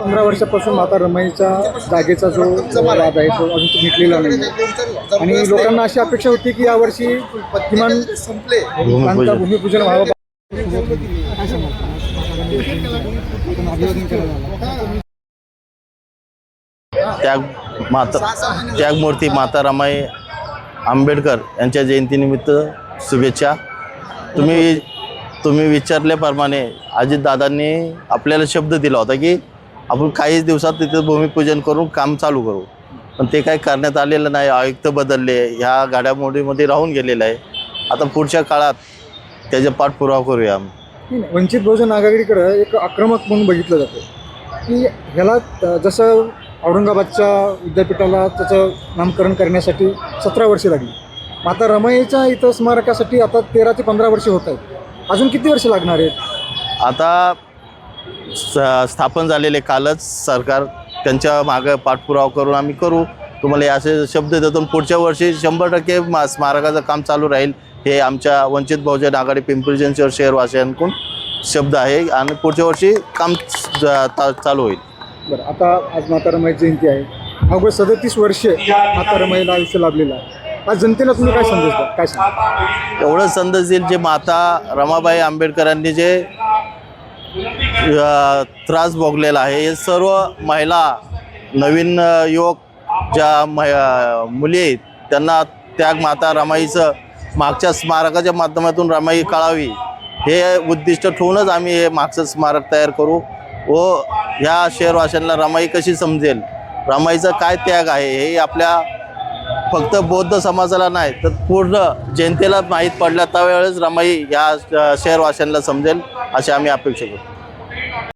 15 वर्षापासून माता रमाईच्या जागेचा जो वाद आहे तो अजून तो मिटलेला नाही आणि लोकांना अशी अपेक्षा होती की यावर्षी किमान त्यांचा भूमिपूजन व्हावं. त्यागमूर्ती माता रमाई आंबेडकर यांच्या जयंतीनिमित्त शुभेच्छा. तुम्ही विचारल्याप्रमाणे अजितदादांनी आपल्याला शब्द दिला होता की आपण काही दिवसात तिथं भूमिपूजन करून काम चालू करू, पण ते काही करण्यात आलेलं नाही. आयुक्त बदलले, ह्या घडामोडीमध्ये राहून गेलेलं आहे. आता पुढच्या काळात त्याचा पाठपुरावा करूया. वंचित बहुजन आघाडीकडं एक आक्रमक म्हणून बघितलं जातं की ह्याला जसं औरंगाबादच्या विद्यापीठाला त्याचं नामकरण करण्यासाठी 17 वर्षे लागली, माता रमाईच्या इथं स्मारकासाठी आता 13 ते 15 वर्षे होत आहेत. अजून किती वर्ष लागणार आहेत? आता स्थापन झालेले कालच सरकार, त्यांच्या मागं पाठपुरावा करून आम्ही करू. तुम्हाला असे शब्द देतो. पुढच्या वर्षी 100% स्मारकाचं काम चालू राहील, हे आमच्या वंचित बहुजन आघाडी पिंपरी चिंचवड शहरवासियांकडून शब्द आहे आणि पुढच्या वर्षी काम चालू होईल. बरं, आता आज माता रमाई जयंती आहे. अवघड 37 वर्षे माता रमाईला आयुष्य लाभलेलं आहे. आज जनतेला तुम्ही काय संदेश द्या? काय सांगा? एवढं संदेश देईल जे माता रमाबाई आंबेडकरांनी जे त्रास भोगलेला आहे, हे सर्व महिला, नवीन युवक, ज्या मुली आहेत त्यांना त्याग माता रमाईचं मागच्या स्मारकाच्या माध्यमातून रमाई कळावी, हे उद्दिष्ट ठेवूनच आम्ही हे मागचं स्मारक तयार करू व ह्या शहरवासियांना रमाई कशी समजेल, रमाईचा काय त्याग आहे हे आपल्या फक्त बौद्ध समाजाला नाही तर पूर्ण जनतेला माहीत पडल्या त्यावेळेस रमाई ह्या शहरवासियांना समजेल अशी आम्ही अपेक्षा करतो.